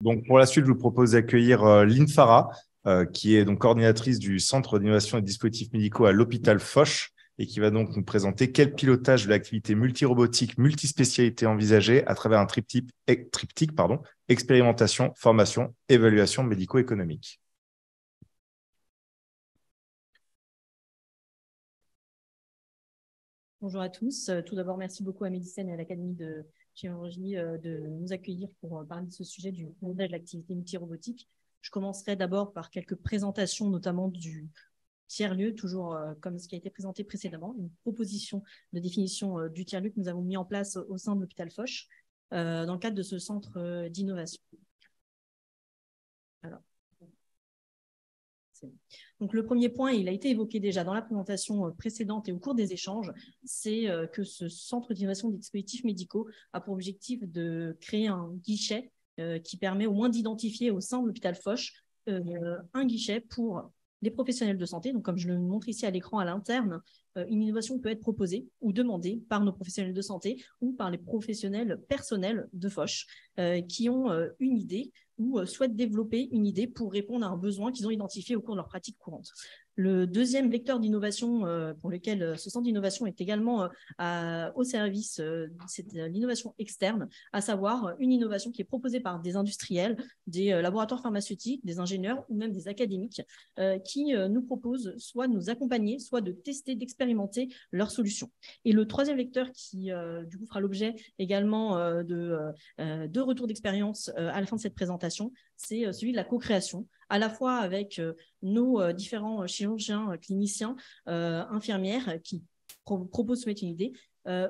Donc, pour la suite, je vous propose d'accueillir Lynn Farah, qui est donc coordinatrice du Centre d'innovation et de dispositifs médicaux à l'hôpital Foch et qui va donc nous présenter quel pilotage de l'activité multirobotique, multispécialité envisagée à travers un triptyque, expérimentation, formation, évaluation médico-économique. Bonjour à tous. Tout d'abord, merci beaucoup à Médicène et à l'Académie de chirurgie de nous accueillir pour parler de ce sujet du pilotage de l'activité multirobotique. Je commencerai d'abord par quelques présentations, notamment du tiers-lieu, toujours comme ce qui a été présenté précédemment, une proposition de définition du tiers-lieu que nous avons mis en place au sein de l'hôpital Foch dans le cadre de ce centre d'innovation. Alors, donc, le premier point, il a été évoqué déjà dans la présentation précédente et au cours des échanges, c'est que ce centre d'innovation des dispositifs médicaux a pour objectif de créer un guichet qui permet au moins d'identifier au sein de l'hôpital Foch un guichet pour les professionnels de santé. Donc, comme je le montre ici à l'écran à l'interne, une innovation peut être proposée ou demandée par nos professionnels de santé ou par les professionnels personnels de Foch qui ont une idée ou souhaitent développer une idée pour répondre à un besoin qu'ils ont identifié au cours de leur pratique courante. Le deuxième vecteur d'innovation pour lequel ce centre d'innovation est également au service, c'est l'innovation externe, à savoir une innovation qui est proposée par des industriels, des laboratoires pharmaceutiques, des ingénieurs ou même des académiques qui nous proposent soit de nous accompagner, soit de tester, d'expérimenter leurs solutions. Et le troisième vecteur qui du coup fera l'objet également de retours d'expérience à la fin de cette présentation, c'est celui de la co-création, à la fois avec nos différents chirurgiens, cliniciens, infirmières qui proposent de soumettre une idée,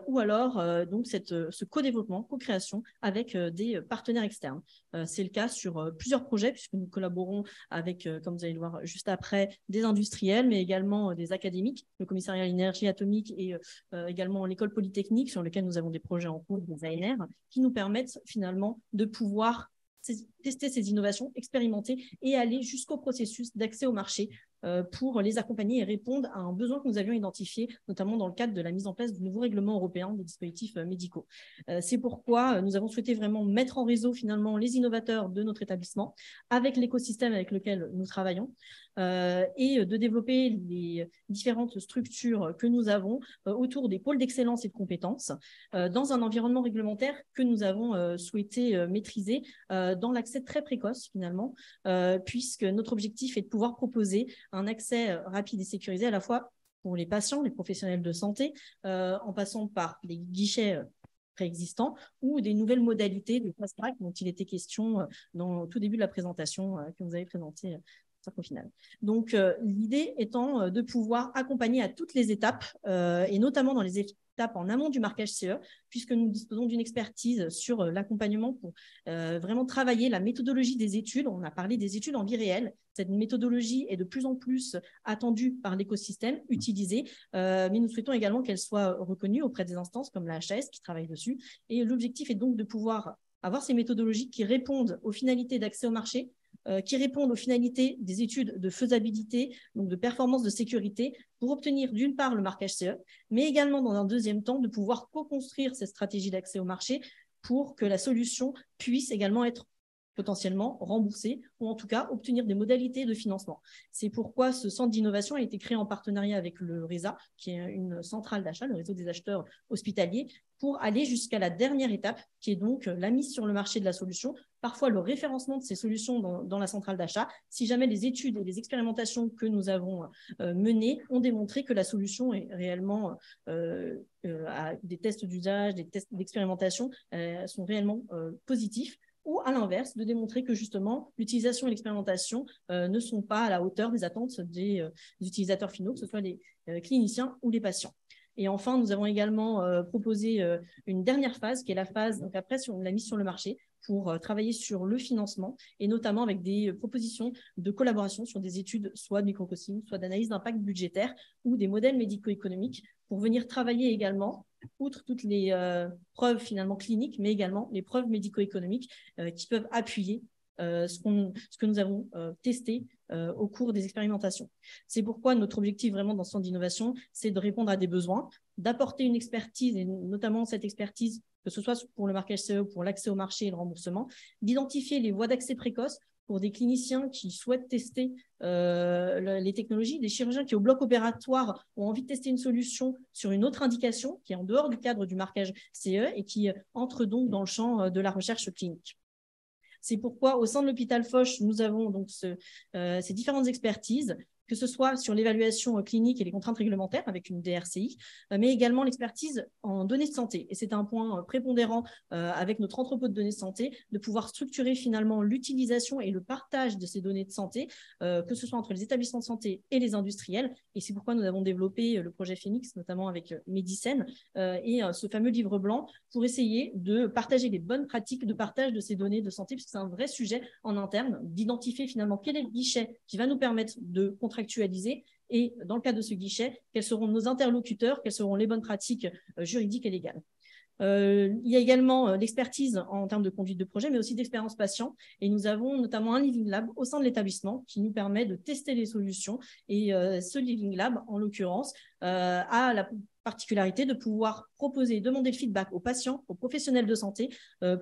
ou alors donc ce co-développement, co-création avec des partenaires externes. C'est le cas sur plusieurs projets puisque nous collaborons avec, comme vous allez le voir juste après, des industriels, mais également des académiques, le commissariat à l'énergie atomique et également l'école polytechnique sur lesquels nous avons des projets en cours, des ANR, qui nous permettent finalement de pouvoir tester ces innovations, expérimenter et aller jusqu'au processus d'accès au marché pour les accompagner et répondre à un besoin que nous avions identifié, notamment dans le cadre de la mise en place du nouveau règlement européen des dispositifs médicaux. C'est pourquoi nous avons souhaité vraiment mettre en réseau finalement les innovateurs de notre établissement avec l'écosystème avec lequel nous travaillons et de développer les différentes structures que nous avons autour des pôles d'excellence et de compétences dans un environnement réglementaire que nous avons souhaité maîtriser dans l'accès très précoce finalement, puisque notre objectif est de pouvoir proposer un accès rapide et sécurisé à la fois pour les patients, les professionnels de santé, en passant par les guichets préexistants ou des nouvelles modalités de fast-track dont il était question dans le tout début de la présentation que vous avez présentée au final. Donc, l'idée étant de pouvoir accompagner à toutes les étapes et notamment dans les étapes en amont du marquage CE, puisque nous disposons d'une expertise sur l'accompagnement pour vraiment travailler la méthodologie des études. On a parlé des études en vie réelle. Cette méthodologie est de plus en plus attendue par l'écosystème, utilisée, mais nous souhaitons également qu'elle soit reconnue auprès des instances comme la HAS qui travaille dessus. Et l'objectif est donc de pouvoir avoir ces méthodologies qui répondent aux finalités d'accès au marché, qui répondent aux finalités des études de faisabilité, donc de performance de sécurité, pour obtenir d'une part le marquage CE, mais également dans un deuxième temps de pouvoir co-construire cette stratégie d'accès au marché pour que la solution puisse également être potentiellement remboursée ou en tout cas obtenir des modalités de financement. C'est pourquoi ce centre d'innovation a été créé en partenariat avec le RESA, qui est une centrale d'achat, le réseau des acheteurs hospitaliers, pour aller jusqu'à la dernière étape, qui est donc la mise sur le marché de la solution, parfois le référencement de ces solutions dans la centrale d'achat, si jamais les études et les expérimentations que nous avons menées ont démontré que la solution est réellement des tests d'usage, des tests d'expérimentation sont réellement positifs, ou à l'inverse, de démontrer que justement, l'utilisation et l'expérimentation ne sont pas à la hauteur des attentes des utilisateurs finaux, que ce soit les cliniciens ou les patients. Et enfin, nous avons également proposé une dernière phase, qui est la phase, donc après, sur la mise sur le marché, pour travailler sur le financement, et notamment avec des propositions de collaboration sur des études, soit de microcosting, soit d'analyse d'impact budgétaire, ou des modèles médico-économiques, pour venir travailler également, outre toutes les preuves finalement cliniques, mais également les preuves médico-économiques qui peuvent appuyer ce que nous avons testé au cours des expérimentations. C'est pourquoi notre objectif vraiment dans ce centre d'innovation, c'est de répondre à des besoins, d'apporter une expertise, et notamment cette expertise que ce soit pour le marquage CE, pour l'accès au marché et le remboursement, d'identifier les voies d'accès précoces pour des cliniciens qui souhaitent tester les technologies, des chirurgiens qui, au bloc opératoire, ont envie de tester une solution sur une autre indication qui est en dehors du cadre du marquage CE et qui entre donc dans le champ de la recherche clinique. C'est pourquoi, au sein de l'hôpital Foch, nous avons donc ces différentes expertises, que ce soit sur l'évaluation clinique et les contraintes réglementaires avec une DRCI, mais également l'expertise en données de santé. Et c'est un point prépondérant avec notre entrepôt de données de santé, de pouvoir structurer finalement l'utilisation et le partage de ces données de santé, que ce soit entre les établissements de santé et les industriels. Et c'est pourquoi nous avons développé le projet Phoenix, notamment avec Medicène, et ce fameux livre blanc pour essayer de partager les bonnes pratiques de partage de ces données de santé, puisque c'est un vrai sujet en interne, d'identifier finalement quel est le guichet qui va nous permettre de contractualiser et, dans le cadre de ce guichet, quels seront nos interlocuteurs, quelles seront les bonnes pratiques juridiques et légales. Il y a également l'expertise en termes de conduite de projet, mais aussi d'expérience patient. Et nous avons notamment un Living Lab au sein de l'établissement qui nous permet de tester les solutions. Et ce Living Lab, en l'occurrence, a la particularité de pouvoir proposer et demander le feedback aux patients, aux professionnels de santé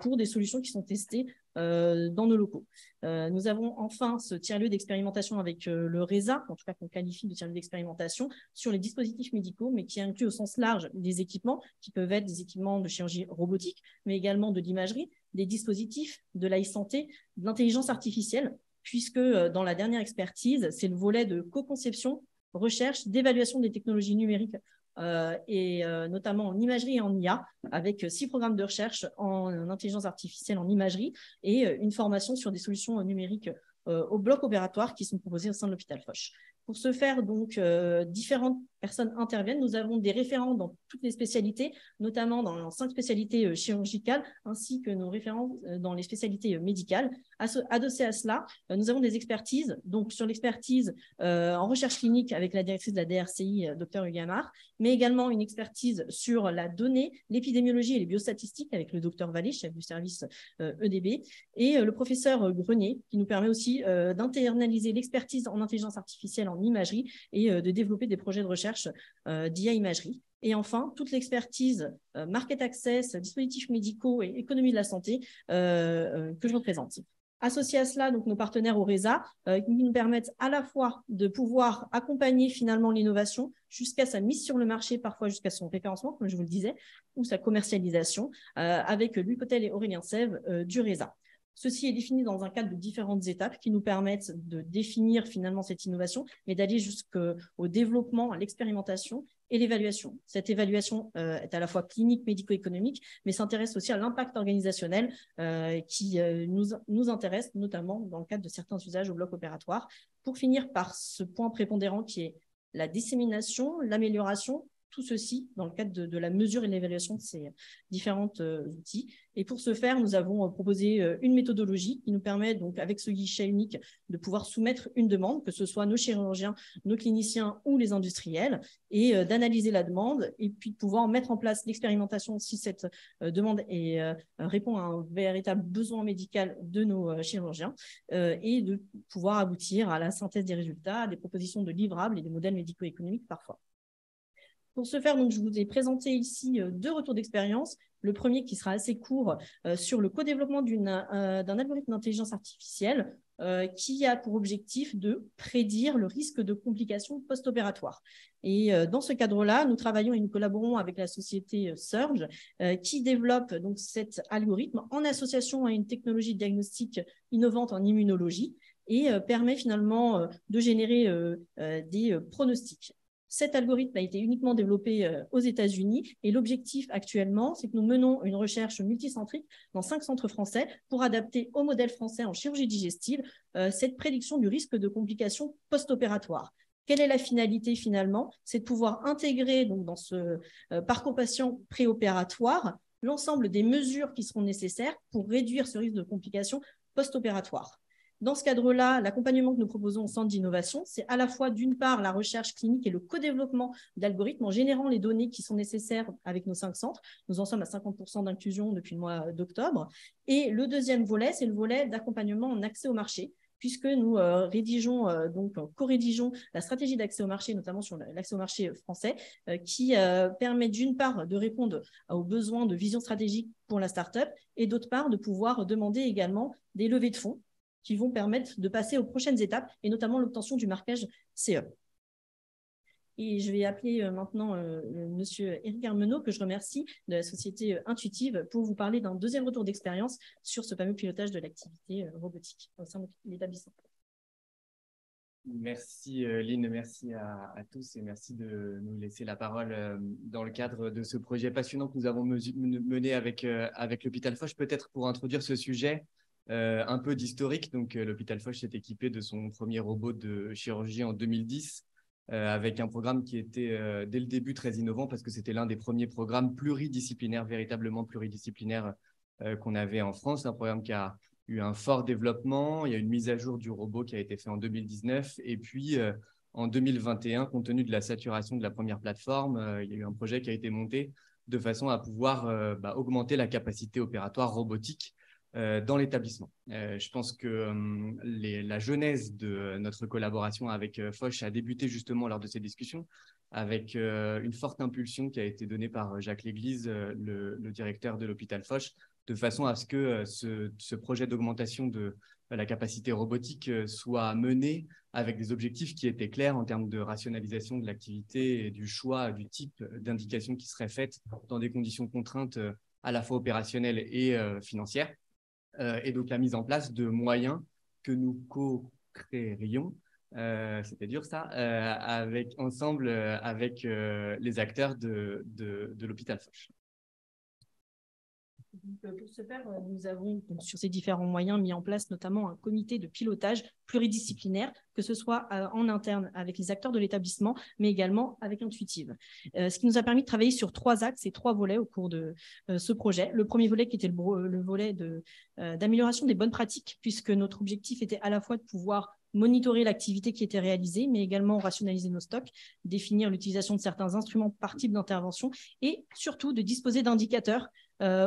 pour des solutions qui sont testées dans nos locaux. Nous avons enfin ce tiers-lieu d'expérimentation avec le RESA, en tout cas qu'on qualifie de tiers-lieu d'expérimentation, sur les dispositifs médicaux, mais qui inclut au sens large des équipements, qui peuvent être des équipements de chirurgie robotique, mais également de l'imagerie, des dispositifs, de l'e-santé, de l'intelligence artificielle, puisque dans la dernière expertise, c'est le volet de co-conception, recherche, d'évaluation des technologies numériques notamment en imagerie et en IA, avec 6 programmes de recherche en intelligence artificielle en imagerie et une formation sur des solutions numériques au bloc opératoire qui sont proposées au sein de l'hôpital Foch. Pour ce faire, donc, différentes personnes interviennent. Nous avons des référents dans toutes les spécialités, notamment dans 5 spécialités chirurgicales, ainsi que nos référents dans les spécialités médicales. Adossé à cela, nous avons des expertises, donc sur l'expertise en recherche clinique avec la directrice de la DRCI, Dr Hugamar, mais également une expertise sur la donnée, l'épidémiologie et les biostatistiques avec le Dr Vallée, chef du service EDB, et le professeur Grenier, qui nous permet aussi d'internaliser l'expertise en intelligence artificielle en imagerie et de développer des projets de recherche d'IA imagerie. Et enfin, toute l'expertise market access, dispositifs médicaux et économie de la santé que je représente. Associés à cela, donc nos partenaires au RESA, qui nous permettent à la fois de pouvoir accompagner finalement l'innovation jusqu'à sa mise sur le marché, parfois jusqu'à son référencement, comme je vous le disais, ou sa commercialisation, avec Louis Potel et Aurélien Sève du RESA. Ceci est défini dans un cadre de différentes étapes qui nous permettent de définir finalement cette innovation, mais d'aller jusqu'au développement, à l'expérimentation et l'évaluation. Cette évaluation est à la fois clinique, médico-économique, mais s'intéresse aussi à l'impact organisationnel qui nous intéresse, notamment dans le cadre de certains usages au bloc opératoire, pour finir par ce point prépondérant qui est la dissémination, l'amélioration, tout ceci dans le cadre de la mesure et de l'évaluation de ces différents outils. Et pour ce faire, nous avons proposé une méthodologie qui nous permet, donc, avec ce guichet unique, de pouvoir soumettre une demande, que ce soit nos chirurgiens, nos cliniciens ou les industriels, et d'analyser la demande et puis de pouvoir mettre en place l'expérimentation si cette demande répond à un véritable besoin médical de nos chirurgiens et de pouvoir aboutir à la synthèse des résultats, à des propositions de livrables et des modèles médico-économiques parfois. Pour ce faire, donc, je vous ai présenté ici 2 retours d'expérience. Le premier qui sera assez court sur le co-développement d'un algorithme d'intelligence artificielle qui a pour objectif de prédire le risque de complications post-opératoires. Et dans ce cadre-là, nous travaillons et nous collaborons avec la société Surge qui développe donc cet algorithme en association à une technologie diagnostique innovante en immunologie et permet finalement de générer des pronostics. Cet algorithme a été uniquement développé aux États-Unis et l'objectif actuellement, c'est que nous menons une recherche multicentrique dans 5 centres français pour adapter au modèle français en chirurgie digestive cette prédiction du risque de complications post-opératoires. Quelle est la finalité finalement? C'est de pouvoir intégrer donc, dans ce parcours patient préopératoire l'ensemble des mesures qui seront nécessaires pour réduire ce risque de complications post-opératoires. Dans ce cadre-là, l'accompagnement que nous proposons au Centre d'innovation, c'est à la fois d'une part la recherche clinique et le co-développement d'algorithmes en générant les données qui sont nécessaires avec nos 5 centres. Nous en sommes à 50% d'inclusion depuis le mois d'octobre. Et le deuxième volet, c'est le volet d'accompagnement en accès au marché, puisque nous co-rédigeons la stratégie d'accès au marché, notamment sur l'accès au marché français, qui permet d'une part de répondre aux besoins de vision stratégique pour la start-up et d'autre part de pouvoir demander également des levées de fonds qui vont permettre de passer aux prochaines étapes et notamment l'obtention du marquage CE. Et je vais appeler maintenant monsieur Éric Armenot, que je remercie, de la société Intuitive, pour vous parler d'un deuxième retour d'expérience sur ce fameux pilotage de l'activité robotique au sein de l'établissement. Merci Lynn, merci à tous et merci de nous laisser la parole dans le cadre de ce projet passionnant que nous avons mené avec l'hôpital Foch. Peut-être pour introduire ce sujet, un peu d'historique. Donc l'hôpital Foch s'est équipé de son premier robot de chirurgie en 2010. Avec un programme qui était dès le début très innovant parce que c'était l'un des premiers programmes pluridisciplinaires, véritablement pluridisciplinaires qu'on avait en France. Un programme qui a eu un fort développement. Il y a une mise à jour du robot qui a été faite en 2019. Et puis, en 2021, compte tenu de la saturation de la première plateforme, il y a eu un projet qui a été monté de façon à pouvoir augmenter la capacité opératoire robotique dans l'établissement. Je pense que la genèse de notre collaboration avec Foch a débuté justement lors de ces discussions avec une forte impulsion qui a été donnée par Jacques Léglise, le directeur de l'hôpital Foch, de façon à ce que ce projet d'augmentation de la capacité robotique soit mené avec des objectifs qui étaient clairs en termes de rationalisation de l'activité et du choix du type d'indication qui serait faite dans des conditions contraintes à la fois opérationnelles et financières. Et donc la mise en place de moyens que nous co-créerions, c'était dur ça, ensemble avec les acteurs de l'hôpital Foch. Pour ce faire, nous avons sur ces différents moyens mis en place notamment un comité de pilotage pluridisciplinaire, que ce soit en interne avec les acteurs de l'établissement, mais également avec Intuitive. Ce qui nous a permis de travailler sur 3 axes et 3 volets au cours de ce projet. Le premier volet qui était le volet d'amélioration des bonnes pratiques, puisque notre objectif était à la fois de pouvoir monitorer l'activité qui était réalisée, mais également rationaliser nos stocks, définir l'utilisation de certains instruments par type d'intervention et surtout de disposer d'indicateurs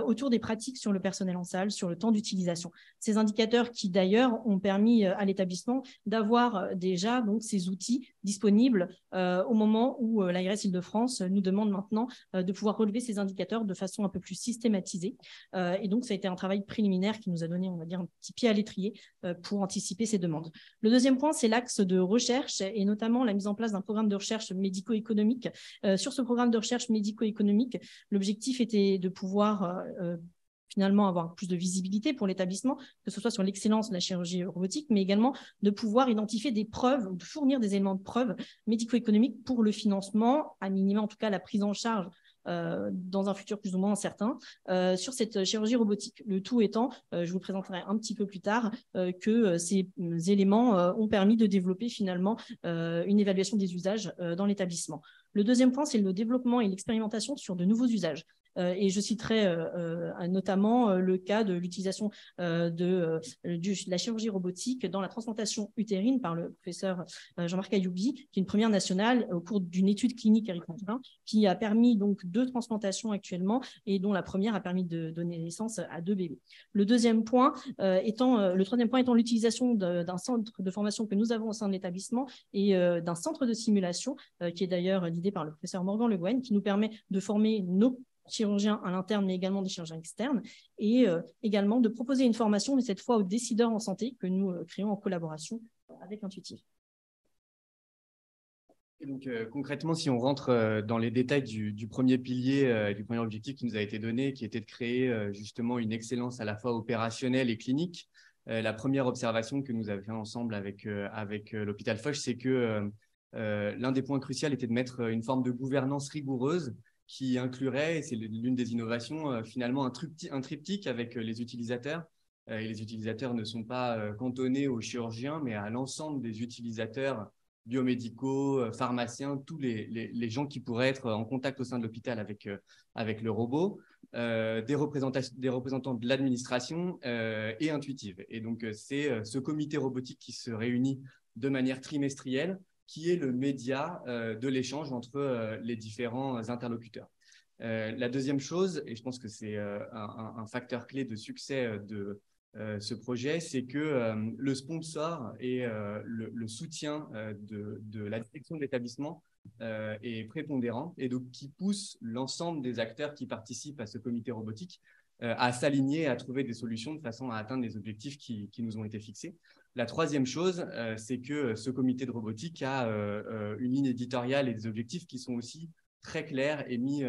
autour des pratiques sur le personnel en salle, sur le temps d'utilisation. Ces indicateurs qui d'ailleurs ont permis à l'établissement d'avoir déjà donc, ces outils disponibles au moment où l'ARS Île-de-France nous demande maintenant de pouvoir relever ces indicateurs de façon un peu plus systématisée. Et donc, ça a été un travail préliminaire qui nous a donné, on va dire, un petit pied à l'étrier pour anticiper ces demandes. Le deuxième point, c'est l'axe de recherche et notamment la mise en place d'un programme de recherche médico-économique. Sur ce programme de recherche médico-économique, l'objectif était de pouvoir finalement avoir plus de visibilité pour l'établissement, que ce soit sur l'excellence de la chirurgie robotique, mais également de pouvoir identifier des preuves, ou de fournir des éléments de preuve médico-économiques pour le financement, à minima en tout cas la prise en charge dans un futur plus ou moins incertain, sur cette chirurgie robotique. Le tout étant, je vous présenterai un petit peu plus tard, que ces éléments ont permis de développer finalement une évaluation des usages dans l'établissement. Le deuxième point, c'est le développement et l'expérimentation sur de nouveaux usages. Et je citerai notamment le cas de l'utilisation de la chirurgie robotique dans la transplantation utérine par le professeur Jean-Marc Ayoubi, qui est une première nationale au cours d'une étude clinique Eric Montelin, qui a permis donc 2 transplantations actuellement et dont la première a permis de donner naissance à 2 bébés. Le troisième point étant l'utilisation d'un centre de formation que nous avons au sein de l'établissement et d'un centre de simulation qui est d'ailleurs l'idée par le professeur Morgan Le Gouen, qui nous permet de former nos chirurgiens à l'interne, mais également des chirurgiens externes, et également de proposer une formation, mais cette fois aux décideurs en santé, que nous créons en collaboration avec Intuitive. Et donc, concrètement, si on rentre dans les détails du premier pilier, du premier objectif qui nous a été donné, qui était de créer justement une excellence à la fois opérationnelle et clinique, la première observation que nous avons fait ensemble avec l'hôpital Foch, c'est que l'un des points cruciaux était de mettre une forme de gouvernance rigoureuse qui inclurait, et c'est l'une des innovations, finalement un triptyque avec les utilisateurs. Et les utilisateurs ne sont pas cantonnés aux chirurgiens, mais à l'ensemble des utilisateurs biomédicaux, pharmaciens, tous les gens qui pourraient être en contact au sein de l'hôpital avec le robot, des représentants de l'administration et Intuitive. Et donc, c'est ce comité robotique qui se réunit de manière trimestrielle, qui est le média de l'échange entre les différents interlocuteurs. La deuxième chose, et je pense que c'est un facteur clé de succès ce projet, c'est que le sponsor et le soutien de la direction de l'établissement est prépondérant et donc qui pousse l'ensemble des acteurs qui participent à ce comité robotique à s'aligner, à trouver des solutions de façon à atteindre les objectifs qui nous ont été fixés. La troisième chose, c'est que ce comité de robotique a une ligne éditoriale et des objectifs qui sont aussi très clairs et mis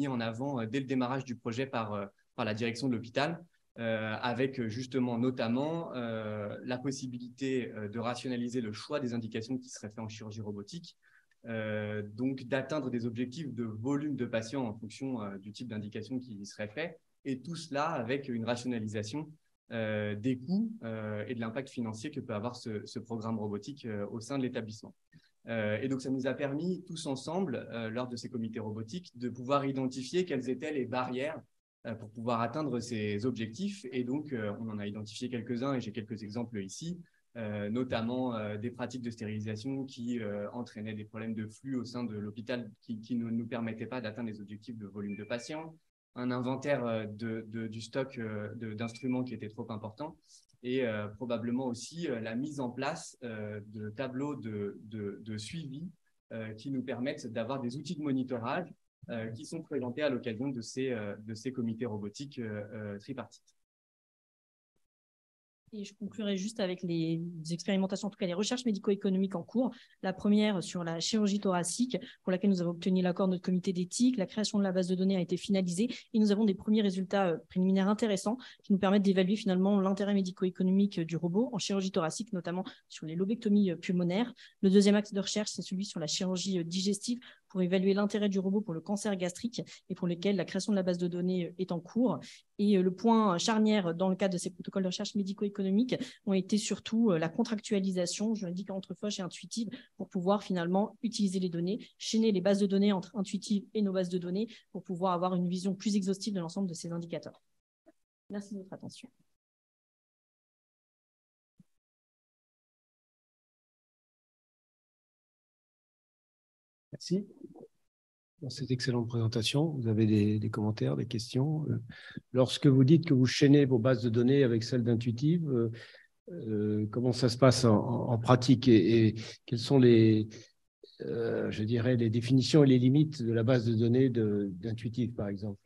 en avant dès le démarrage du projet par la direction de l'hôpital. Avec justement notamment la possibilité de rationaliser le choix des indications qui seraient faites en chirurgie robotique, donc d'atteindre des objectifs de volume de patients en fonction du type d'indication qui serait fait, et tout cela avec une rationalisation des coûts et de l'impact financier que peut avoir ce programme robotique au sein de l'établissement. Et donc ça nous a permis tous ensemble, lors de ces comités robotiques, de pouvoir identifier quelles étaient les barrières pour pouvoir atteindre ces objectifs. Et donc, on en a identifié quelques-uns et j'ai quelques exemples ici, notamment des pratiques de stérilisation qui entraînaient des problèmes de flux au sein de l'hôpital qui ne nous permettaient pas d'atteindre les objectifs de volume de patients, un inventaire du stock d'instruments qui était trop important et probablement aussi la mise en place de tableaux de suivi qui nous permettent d'avoir des outils de monitorage qui sont présentés à l'occasion de ces comités robotiques tripartites. Et je conclurai juste avec les expérimentations, en tout cas les recherches médico-économiques en cours. La première sur la chirurgie thoracique, pour laquelle nous avons obtenu l'accord de notre comité d'éthique. La création de la base de données a été finalisée et nous avons des premiers résultats préliminaires intéressants qui nous permettent d'évaluer finalement l'intérêt médico-économique du robot en chirurgie thoracique, notamment sur les lobectomies pulmonaires. Le deuxième axe de recherche, c'est celui sur la chirurgie digestive, pour évaluer l'intérêt du robot pour le cancer gastrique et pour lequel la création de la base de données est en cours. Et le point charnière dans le cadre de ces protocoles de recherche médico-économiques ont été surtout la contractualisation juridique entre Foch et Intuitive pour pouvoir finalement utiliser les données, chaîner les bases de données entre Intuitive et nos bases de données pour pouvoir avoir une vision plus exhaustive de l'ensemble de ces indicateurs. Merci de votre attention. Merci. Dans cette excellente présentation, vous avez des commentaires, des questions. Lorsque vous dites que vous chaînez vos bases de données avec celles d'Intuitive, comment ça se passe en pratique et quelles sont je dirais, les définitions et les limites de la base de données d'Intuitive, par exemple?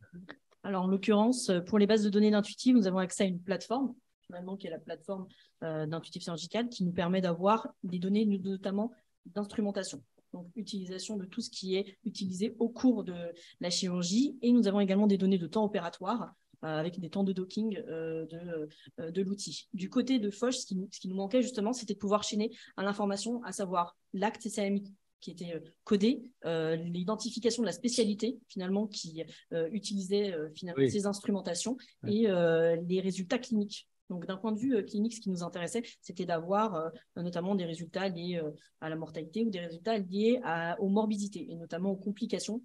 Alors, en l'occurrence, pour les bases de données d'Intuitive, nous avons accès à une plateforme, finalement, qui est la plateforme d'Intuitive Surgical, qui nous permet d'avoir des données, notamment d'instrumentation. Donc, utilisation de tout ce qui est utilisé au cours de la chirurgie. Et nous avons également des données de temps opératoire avec des temps de docking de l'outil. Du côté de Foch, ce qui nous manquait justement, c'était de pouvoir chaîner à l'information, à savoir l'acte CCMI qui était codé, l'identification de la spécialité finalement qui utilisait finalement ces instrumentations et les résultats cliniques. Donc, d'un point de vue clinique, ce qui nous intéressait, c'était d'avoir notamment des résultats liés à la mortalité ou des résultats liés aux morbidités et notamment aux complications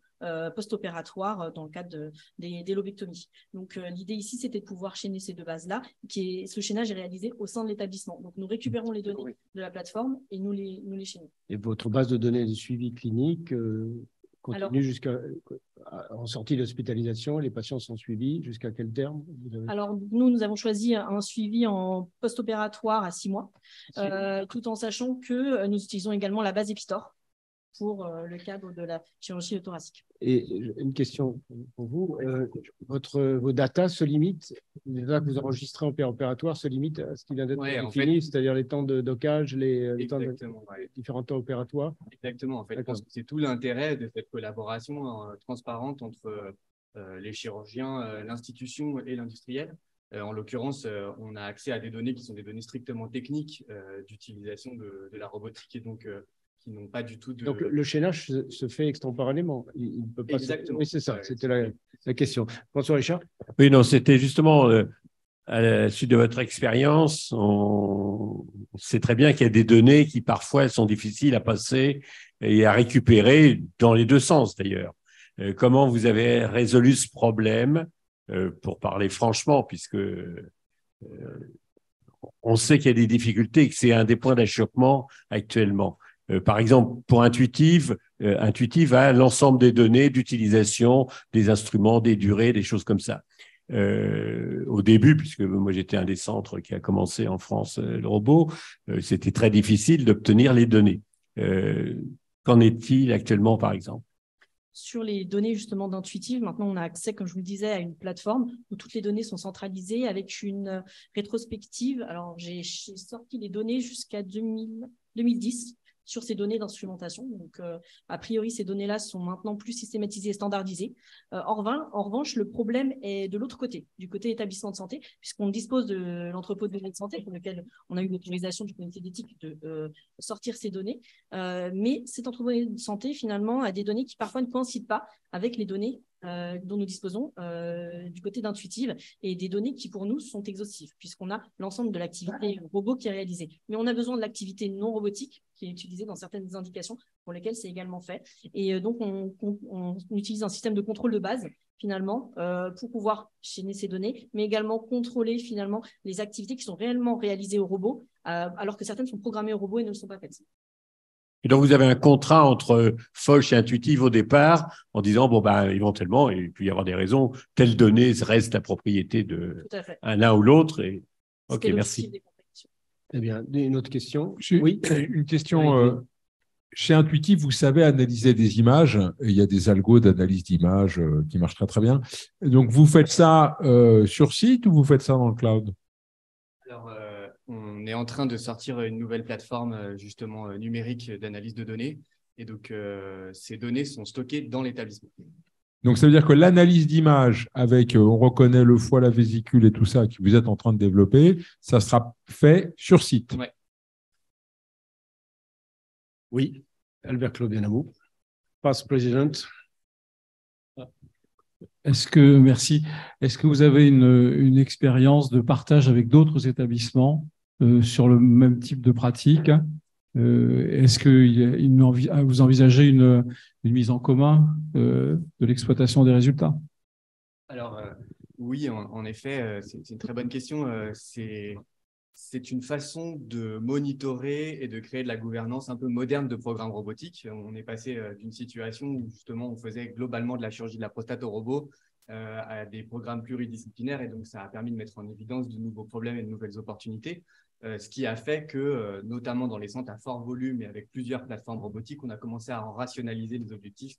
post-opératoires dans le cadre des lobectomies. Donc, l'idée ici, c'était de pouvoir chaîner ces deux bases-là. Ce chaînage est réalisé au sein de l'établissement. Donc, nous récupérons les données de la plateforme et nous les chaînons. Et votre base de données de suivi clinique continue jusqu'en sortie d'hospitalisation, les patients sont suivis jusqu'à quel terme? Alors, nous avons choisi un suivi en post-opératoire à 6 mois, tout en sachant que nous utilisons également la base Epistor pour le cadre de la chirurgie thoracique. Et une question pour vous, vos datas se limitent, les datas que vous enregistrez en opératoire se limitent à ce qui vient d'être défini, c'est-à-dire les temps de dockage, les temps différents temps opératoires? Exactement, en fait, je pense que c'est tout l'intérêt de cette collaboration transparente entre les chirurgiens, l'institution et l'industriel. En l'occurrence, on a accès à des données qui sont des données strictement techniques d'utilisation de la robotique et donc qui n'ont pas du tout de… Donc, le chaînage se fait extemporanément. Il ne peut pas… Exactement. Oui, c'est ça, c'était la question. François Richard? Oui, non, c'était justement à la suite de votre expérience, on sait très bien qu'il y a des données qui parfois sont difficiles à passer et à récupérer dans les deux sens d'ailleurs. Comment vous avez résolu ce problème, pour parler franchement, puisque on sait qu'il y a des difficultés et que c'est un des points d'achoppement actuellement. Par exemple, pour Intuitive, Intuitive a l'ensemble des données d'utilisation, des instruments, des durées, des choses comme ça. au début, puisque moi j'étais un des centres qui a commencé en France le robot, c'était très difficile d'obtenir les données. Qu'en est-il actuellement, par exemple? Sur les données justement d'Intuitive, maintenant on a accès, comme je vous le disais, à une plateforme où toutes les données sont centralisées avec une rétrospective. Alors j'ai sorti les données jusqu'à 2010 sur ces données d'instrumentation. Donc, a priori, ces données-là sont maintenant plus systématisées et standardisées. En revanche, le problème est de l'autre côté, du côté établissement de santé, puisqu'on dispose de l'entrepôt de données de santé pour lequel on a eu l'autorisation du comité d'éthique de sortir ces données. Mais cet entrepôt de données de santé, finalement, a des données qui parfois ne coïncident pas avec les données dont nous disposons du côté d'Intuitive et des données qui pour nous sont exhaustives puisqu'on a l'ensemble de l'activité robot qui est réalisée. Mais on a besoin de l'activité non robotique qui est utilisée dans certaines indications pour lesquelles c'est également fait. Et donc on utilise un système de contrôle de base finalement pour pouvoir chaîner ces données, mais également contrôler finalement les activités qui sont réellement réalisées au robot alors que certaines sont programmées au robot et ne le sont pas faites. Et donc, vous avez un contrat entre Foch et Intuitive au départ en disant, bon, ben, éventuellement, il peut y avoir des raisons, telles données restent la propriété de l'un ou l'autre. Et... OK, merci. Eh bien, une autre question. Oui, une question. Chez Intuitive, vous savez analyser des images. Il y a des algos d'analyse d'images qui marchent très, très bien. Donc, vous faites ça sur site ou vous faites ça dans le cloud? Alors, on est en train de sortir une nouvelle plateforme justement numérique d'analyse de données. Et donc, ces données sont stockées dans l'établissement. Donc, ça veut dire que l'analyse d'image avec, on reconnaît le foie, la vésicule et tout ça que vous êtes en train de développer, ça sera fait sur site. Ouais. Oui, Albert Claude Benamou, Past President. Merci. Est-ce que vous avez une expérience de partage avec d'autres établissements sur le même type de pratique? Est-ce que vous envisagez une mise en commun de l'exploitation des résultats? Alors, oui, en effet, c'est une très bonne question. C'est une façon de monitorer et de créer de la gouvernance un peu moderne de programmes robotiques. On est passé d'une situation où justement on faisait globalement de la chirurgie de la prostate au robot à des programmes pluridisciplinaires et donc ça a permis de mettre en évidence de nouveaux problèmes et de nouvelles opportunités. Ce qui a fait que, notamment dans les centres à fort volume et avec plusieurs plateformes robotiques, on a commencé à en rationaliser les objectifs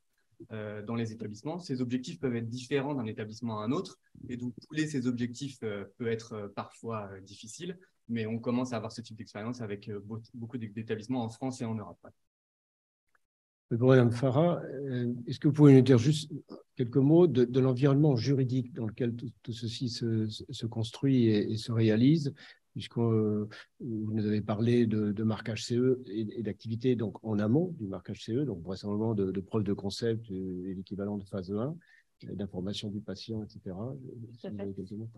dans les établissements. Ces objectifs peuvent être différents d'un établissement à un autre et donc pouler ces objectifs peut être parfois difficile. Mais on commence à avoir ce type d'expérience avec beaucoup d'établissements en France et en Europe. Pour Mme Farah, est-ce que vous pouvez nous dire juste quelques mots de l'environnement juridique dans lequel tout ceci se construit et se réalise, puisque vous nous avez parlé de marquage CE et d'activités donc en amont du marquage CE, donc vraisemblablement de preuve de concept et l'équivalent de phase 1. D'information du patient, etc.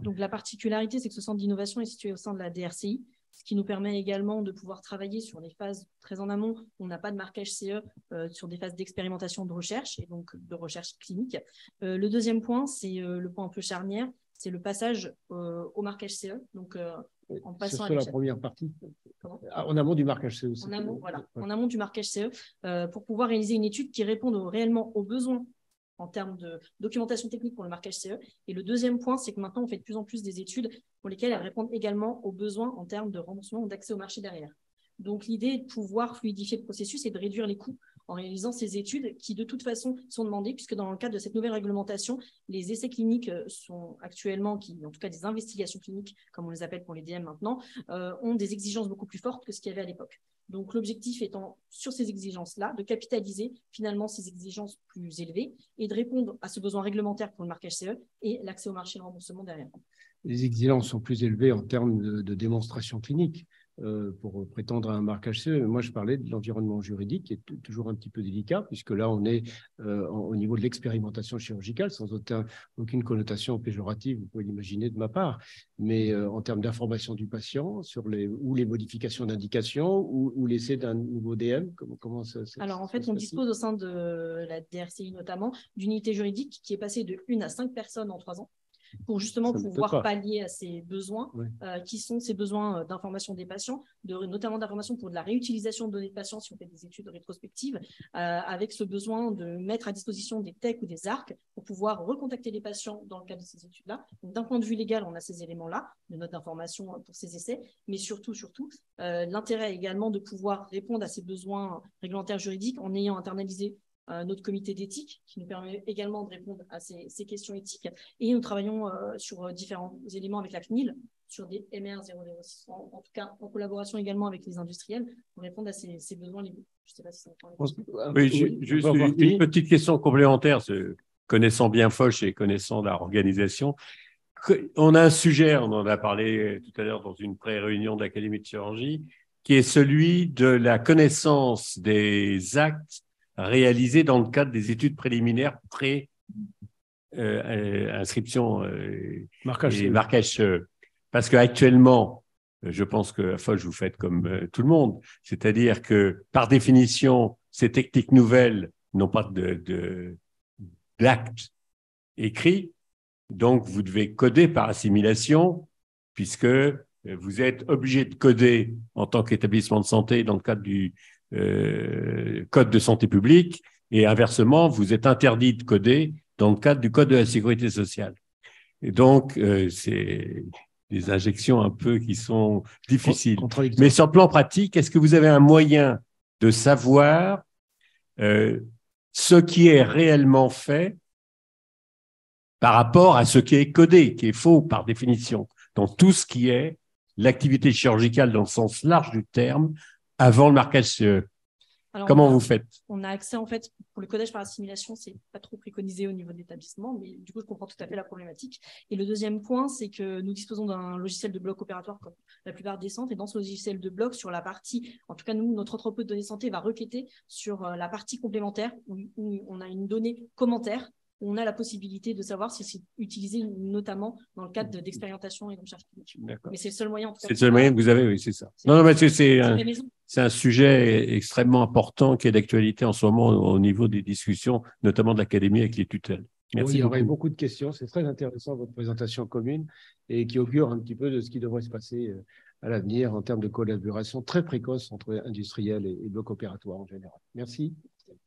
Donc, la particularité, c'est que ce centre d'innovation est situé au sein de la DRCI, ce qui nous permet également de pouvoir travailler sur les phases très en amont. On n'a pas de marquage CE sur des phases d'expérimentation de recherche et donc de recherche clinique. Le deuxième point, c'est le point un peu charnière, c'est le passage au marquage CE. Donc, en passant sur la première partie, en amont du marquage CE. En amont, voilà, en amont du marquage CE, pour pouvoir réaliser une étude qui réponde réellement aux besoins en termes de documentation technique pour le marquage CE. Et le deuxième point, c'est que maintenant, on fait de plus en plus des études pour lesquelles elles répondent également aux besoins en termes de remboursement ou d'accès au marché derrière. Donc, l'idée est de pouvoir fluidifier le processus et de réduire les coûts en réalisant ces études qui, de toute façon, sont demandées, puisque dans le cadre de cette nouvelle réglementation, les essais cliniques sont actuellement, en tout cas des investigations cliniques, comme on les appelle pour les DM maintenant, ont des exigences beaucoup plus fortes que ce qu'il y avait à l'époque. Donc, l'objectif étant, sur ces exigences-là, de capitaliser finalement ces exigences plus élevées et de répondre à ce besoin réglementaire pour le marquage CE et l'accès au marché de remboursement derrière. Les exigences sont plus élevées en termes de démonstration clinique pour prétendre à un marquage CE. Moi, je parlais de l'environnement juridique qui est toujours un petit peu délicat puisque là, on est au niveau de l'expérimentation chirurgicale sans aucune connotation péjorative, vous pouvez l'imaginer de ma part, mais en termes d'information du patient sur les modifications d'indication ou l'essai d'un nouveau DM, comment ça Alors, en fait, on dispose au sein de la DRCI notamment d'une unité juridique qui est passée de 1 à 5 personnes en 3 ans. pour justement Ça ne peut pouvoir pas. pallier à ces besoins, Oui. qui sont ces besoins d'information des patients, notamment d'information pour de la réutilisation de données de patients si on fait des études rétrospectives, avec ce besoin de mettre à disposition des TEC ou des ARC pour pouvoir recontacter les patients dans le cadre de ces études-là. Donc, d'un point de vue légal, on a ces éléments-là, de notes d'information pour ces essais, mais surtout, l'intérêt également de pouvoir répondre à ces besoins réglementaires juridiques en ayant internalisé notre comité d'éthique qui nous permet également de répondre à ces questions éthiques. Et nous travaillons sur différents éléments avec la CNIL, sur des MR006, en tout cas en collaboration également avec les industriels pour répondre à ces besoins légaux. Je ne sais pas si ça va Oui, juste une petite question complémentaire, connaissant bien Foch et connaissant l'organisation. On a un sujet, on en a parlé tout à l'heure dans une pré-réunion de l'Académie de chirurgie, qui est celui de la connaissance des actes réalisés dans le cadre des études préliminaires inscription Marquage et CE. marquage CE. Parce qu'actuellement, je pense que à Foch, vous faites comme tout le monde, c'est-à-dire que par définition, ces techniques nouvelles n'ont pas d'acte écrit, donc vous devez coder par assimilation, puisque vous êtes obligé de coder en tant qu'établissement de santé dans le cadre du Code de santé publique, et inversement, vous êtes interdit de coder dans le cadre du Code de la sécurité sociale. Et donc, c'est des injections un peu qui sont difficiles. Mais sur le plan pratique, est-ce que vous avez un moyen de savoir ce qui est réellement fait par rapport à ce qui est codé, qui est faux par définition, dans tout ce qui est l'activité chirurgicale dans le sens large du terme, avant le marquage CE? Alors, comment vous faites? On a accès, en fait, pour le codage par assimilation, c'est pas trop préconisé au niveau de l'établissement, mais du coup, je comprends tout à fait la problématique. Et le deuxième point, c'est que nous disposons d'un logiciel de bloc opératoire comme la plupart des centres, et dans ce logiciel de bloc, sur la partie, en tout cas, nous, notre entrepôt de données santé va requêter sur la partie complémentaire, où on a une donnée commentaire, où on a la possibilité de savoir si c'est utilisé notamment dans le cadre d'expérimentation et de recherche clinique. Mais c'est le seul moyen. C'est le seul moyen que vous avez, oui, c'est ça. Non, mais c'est un sujet extrêmement important qui est d'actualité en ce moment au niveau des discussions, notamment de l'Académie avec les tutelles. Merci. Oui, il y aurait beaucoup de questions. C'est très intéressant votre présentation commune et qui augure un petit peu de ce qui devrait se passer à l'avenir en termes de collaboration très précoce entre industriels et blocs opératoires en général. Merci.